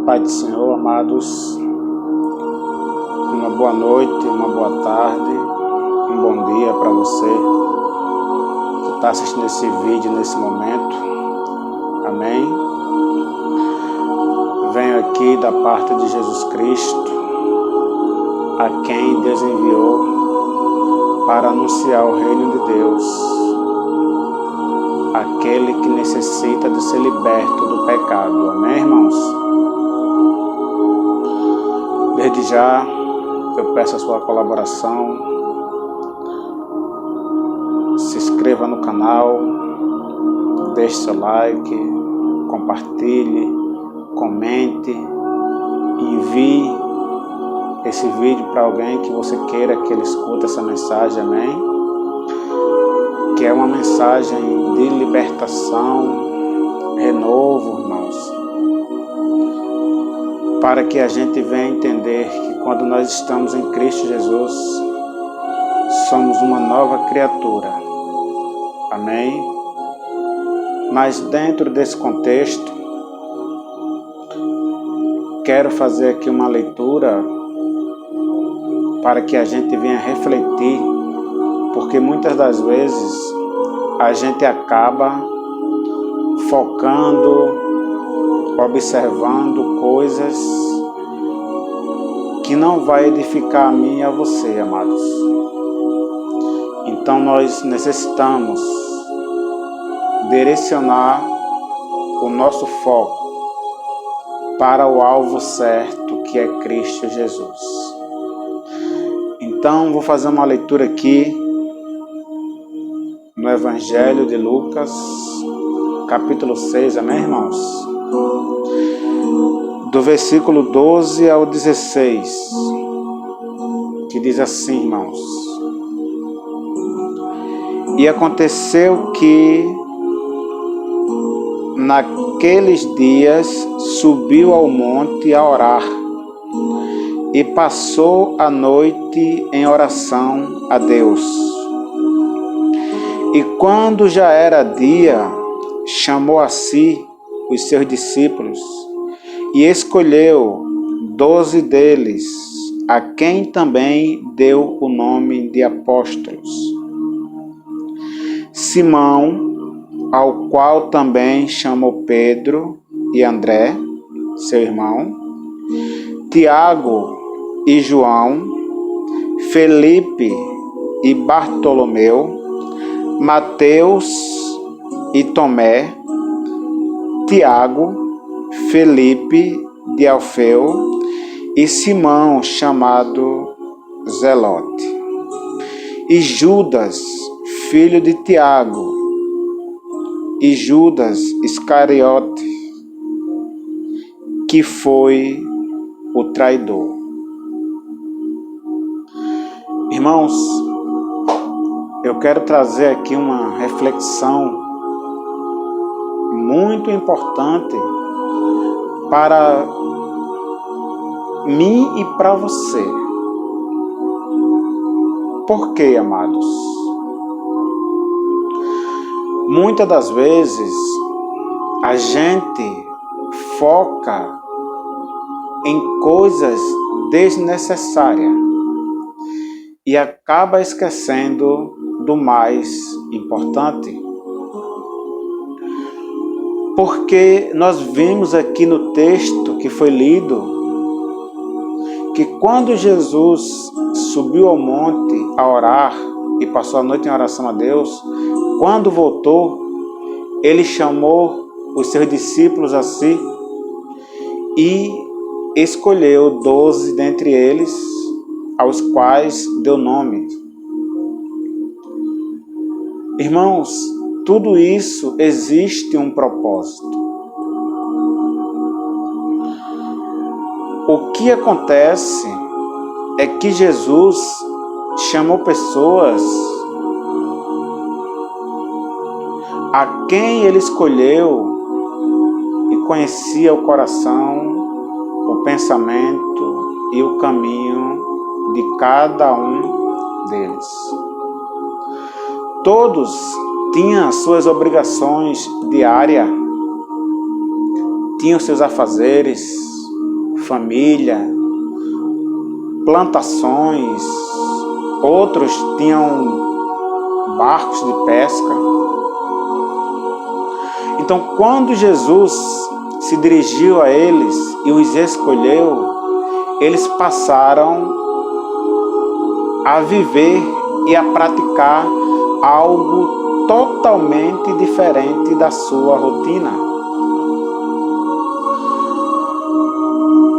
Pai do Senhor, amados, uma boa noite, uma boa tarde, um bom dia para você que está assistindo esse vídeo nesse momento. Amém? Venho aqui da parte de Jesus Cristo, a quem Deus enviou para anunciar o reino de Deus, aquele que necessita de ser liberto do pecado. Amém, irmãos? Desde já, eu peço a sua colaboração. Se inscreva no canal, deixe seu like, compartilhe, comente, envie esse vídeo para alguém que você queira que ele escute essa mensagem, amém? Que é uma mensagem de libertação, renovo, irmãos, para que a gente venha entender que quando nós estamos em Cristo Jesus, somos uma nova criatura, amém? Mas dentro desse contexto, quero fazer aqui uma leitura para que a gente venha refletir, porque muitas das vezes a gente acaba focando, observando coisas que não vai edificar a mim e a você, amados. Então nós necessitamos direcionar o nosso foco para o alvo certo, que é Cristo Jesus. Então vou fazer uma leitura aqui no Evangelho de Lucas, capítulo 6, amém, irmãos? Do versículo 12 ao 16, que diz assim, irmãos: E aconteceu que naqueles dias subiu ao monte a orar e passou a noite em oração a Deus. E quando já era dia, chamou a si os seus discípulos e escolheu 12 deles, a quem também deu o nome de apóstolos: Simão, ao qual também chamou Pedro e André, seu irmão, Tiago e João, Felipe e Bartolomeu, Mateus e Tomé, Tiago, Felipe de Alfeu e Simão, chamado Zelote, e Judas, filho de Tiago, e Judas Iscariote, que foi o traidor. Irmãos, eu quero trazer aqui uma reflexão muito importante para mim e para você. Por quê, amados? Muitas das vezes a gente foca em coisas desnecessárias e acaba esquecendo do mais importante. Porque nós vimos aqui no texto que foi lido que quando Jesus subiu ao monte a orar e passou a noite em oração a Deus, quando voltou, ele chamou os seus discípulos a si e escolheu 12 dentre eles, aos quais deu nome. Irmãos, tudo isso existe um propósito. O que acontece é que Jesus chamou pessoas a quem ele escolheu e conhecia o coração, o pensamento e o caminho de cada um deles. Todos tinham suas obrigações diárias, tinham seus afazeres, família, plantações, outros tinham barcos de pesca. Então, quando Jesus se dirigiu a eles e os escolheu, eles passaram a viver e a praticar algo totalmente diferente da sua rotina.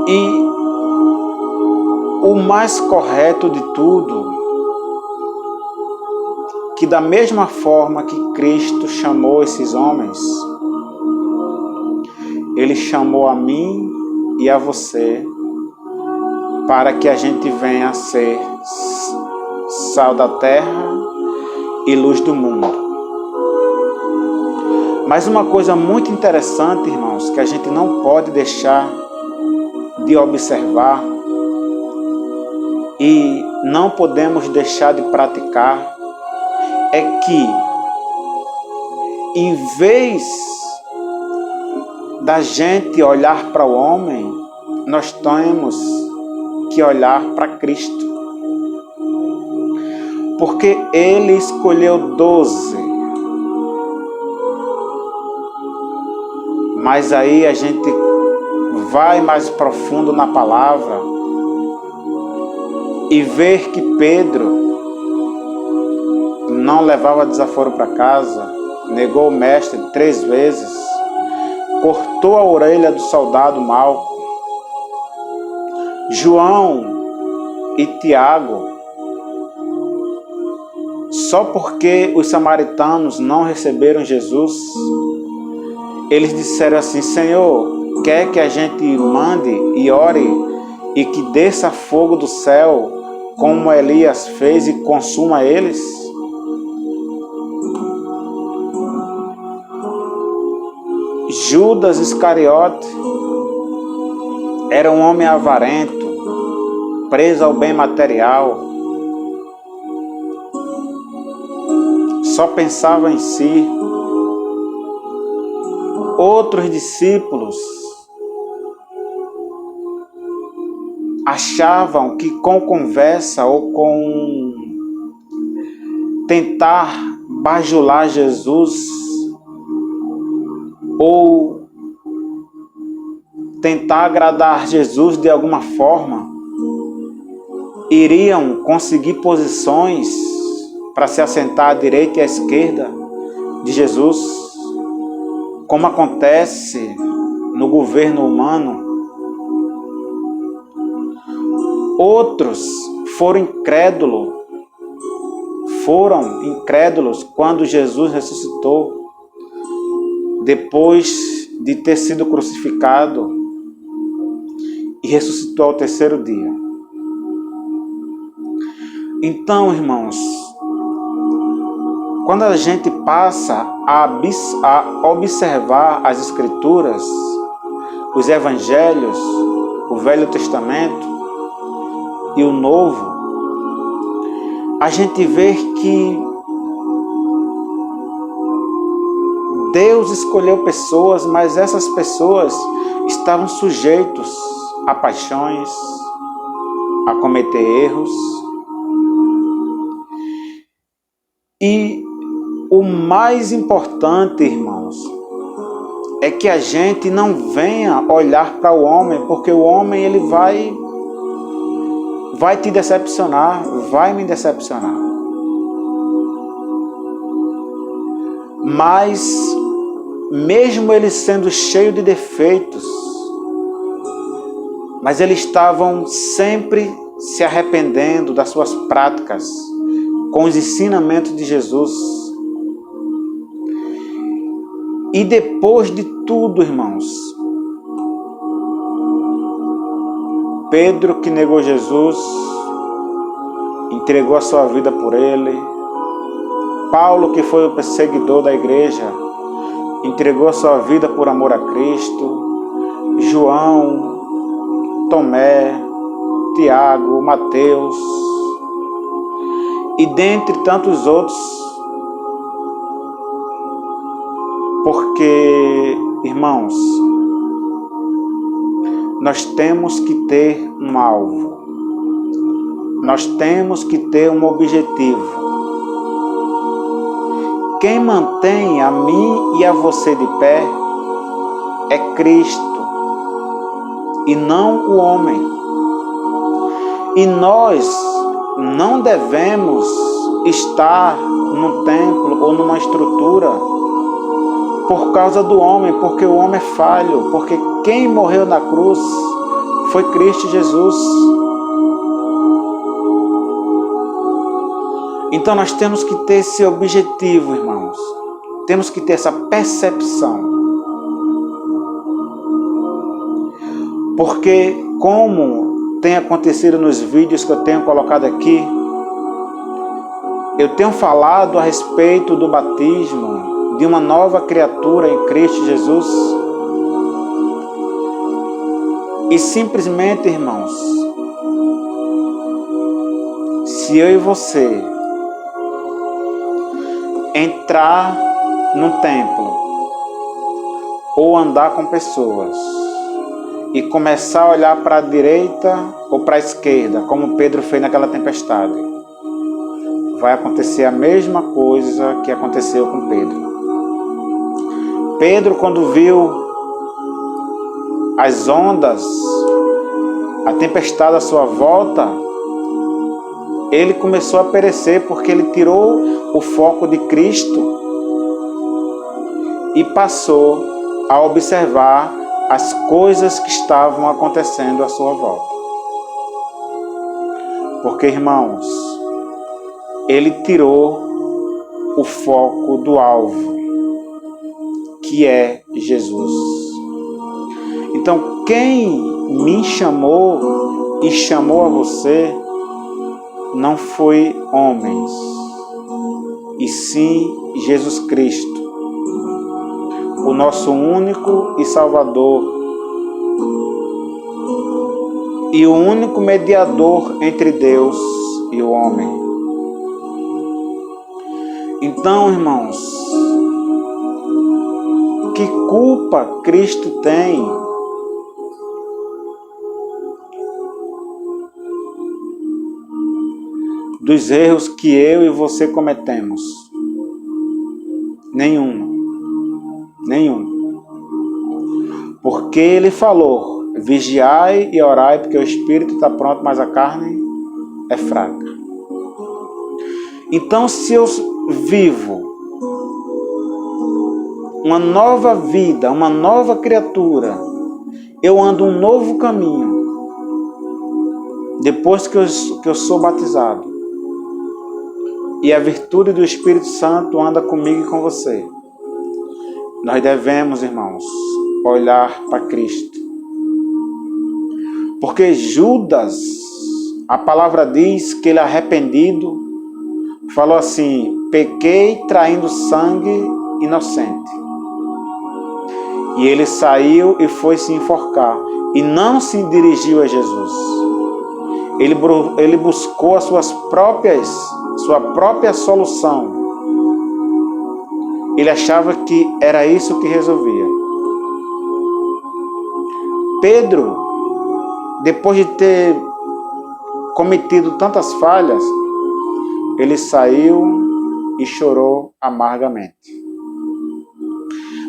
E o mais correto de tudo, que da mesma forma que Cristo chamou esses homens, Ele chamou a mim e a você para que a gente venha a ser sal da terra e luz do mundo. Mas uma coisa muito interessante, irmãos, que a gente não pode deixar de observar e não podemos deixar de praticar é que, em vez da gente olhar para o homem, nós temos que olhar para Cristo. Porque Ele escolheu 12. Mas aí a gente vai mais profundo na palavra e ver que Pedro não levava desaforo para casa, negou o mestre 3 vezes, cortou a orelha do soldado Malco. João e Tiago, só porque os samaritanos não receberam Jesus, eles disseram assim: Senhor, quer que a gente mande e ore e que desça fogo do céu, como Elias fez, e consuma eles? Judas Iscariote era um homem avarento, preso ao bem material, só pensava em si. Outros discípulos achavam que com conversa ou com tentar bajular Jesus ou tentar agradar Jesus de alguma forma, iriam conseguir posições para se assentar à direita e à esquerda de Jesus, como acontece no governo humano. Outros foram incrédulos quando Jesus ressuscitou, depois de ter sido crucificado e ressuscitou ao 3º dia. Então, irmãos, quando a gente passa a observar as Escrituras, os Evangelhos, o Velho Testamento e o Novo, a gente vê que Deus escolheu pessoas, mas essas pessoas estavam sujeitos a paixões, a cometer erros. E o mais importante, irmãos, é que a gente não venha olhar para o homem, porque o homem ele vai te decepcionar, vai me decepcionar. Mas, mesmo eles sendo cheios de defeitos, mas eles estavam sempre se arrependendo das suas práticas, com os ensinamentos de Jesus. E depois de tudo, irmãos, Pedro, que negou Jesus, entregou a sua vida por ele. Paulo, que foi o perseguidor da igreja, entregou a sua vida por amor a Cristo. João, Tomé, Tiago, Mateus e dentre tantos outros. Porque, irmãos, nós temos que ter um alvo. Nós temos que ter um objetivo. Quem mantém a mim e a você de pé é Cristo e não o homem. E nós não devemos estar num templo ou numa estrutura por causa do homem, porque o homem é falho, porque quem morreu na cruz foi Cristo Jesus. Então nós temos que ter esse objetivo, irmãos. Temos que ter essa percepção. Porque, como tem acontecido nos vídeos que eu tenho colocado aqui, eu tenho falado a respeito do batismo de uma nova criatura em Cristo Jesus. E simplesmente, irmãos, se eu e você entrar num templo ou andar com pessoas e começar a olhar para a direita ou para a esquerda, como Pedro fez naquela tempestade, vai acontecer a mesma coisa que aconteceu com Pedro. Pedro, quando viu as ondas, a tempestade à sua volta, ele começou a perecer porque ele tirou o foco de Cristo e passou a observar as coisas que estavam acontecendo à sua volta. Porque, irmãos, ele tirou o foco do alvo, que é Jesus. Então, quem me chamou e chamou a você não foi homens, e sim Jesus Cristo, o nosso único e Salvador, e o único mediador entre Deus e o homem. Então, irmãos, que culpa Cristo tem dos erros que eu e você cometemos? Nenhum. Porque ele falou: vigiai e orai, porque o espírito está pronto, mas a carne é fraca. Então, se eu vivo uma nova vida, uma nova criatura, eu ando um novo caminho, depois que eu sou batizado, e a virtude do Espírito Santo anda comigo e com você, nós devemos, irmãos, olhar para Cristo. Porque Judas, a palavra diz que ele arrependido, falou assim: pequei traindo sangue inocente. E ele saiu e foi se enforcar, e não se dirigiu a Jesus. Ele buscou sua própria solução. Ele achava que era isso que resolvia. Pedro, depois de ter cometido tantas falhas, ele saiu e chorou amargamente.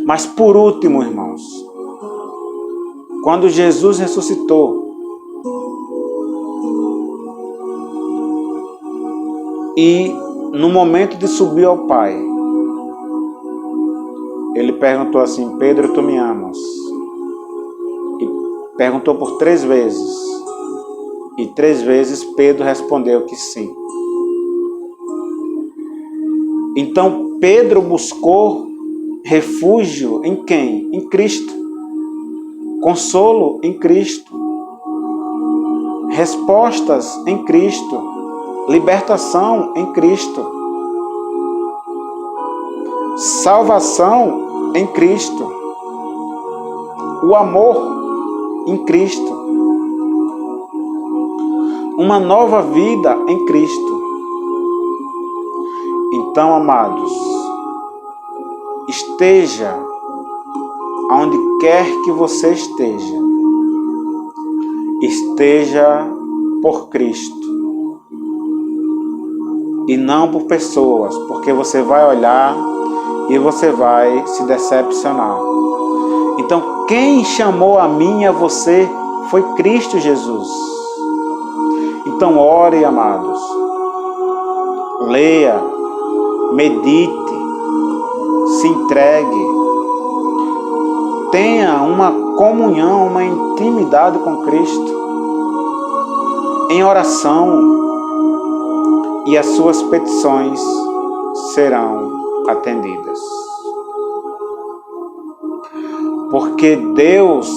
Mas por último, irmãos, quando Jesus ressuscitou e no momento de subir ao Pai, ele perguntou assim: Pedro, tu me amas? E perguntou por 3 vezes. E 3 vezes Pedro respondeu que sim. Então Pedro buscou refúgio em quem? Em Cristo. Consolo em Cristo. Respostas em Cristo. Libertação em Cristo. Salvação em Cristo. O amor em Cristo. Uma nova vida em Cristo. Então, amados, esteja onde quer que você esteja, esteja por Cristo e não por pessoas, porque você vai olhar e você vai se decepcionar. Então, quem chamou a mim e a você foi Cristo Jesus. Então, ore, amados, leia, medite, se entregue, tenha uma comunhão, uma intimidade com Cristo em oração, e as suas petições serão atendidas. Porque Deus,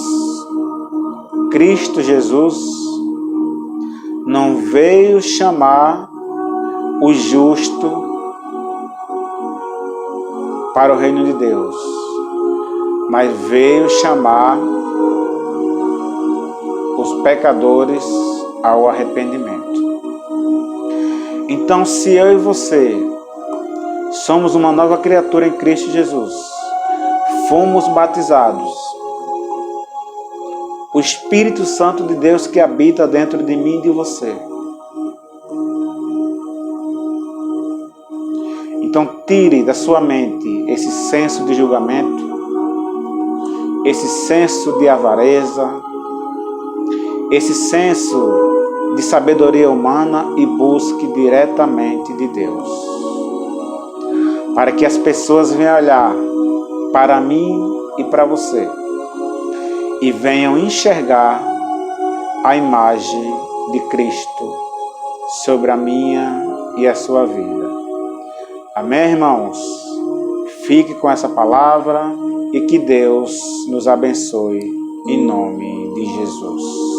Cristo Jesus, não veio chamar o justo para o reino de Deus, mas veio chamar os pecadores ao arrependimento. Então, se eu e você somos uma nova criatura em Cristo Jesus, fomos batizados, o Espírito Santo de Deus que habita dentro de mim e de você. Então, tire da sua mente esse senso de julgamento, esse senso de avareza, esse senso de sabedoria humana e busque diretamente de Deus. Para que as pessoas venham olhar para mim e para você e venham enxergar a imagem de Cristo sobre a minha e a sua vida. Amém, irmãos? Fique com essa palavra e que Deus nos abençoe em nome de Jesus.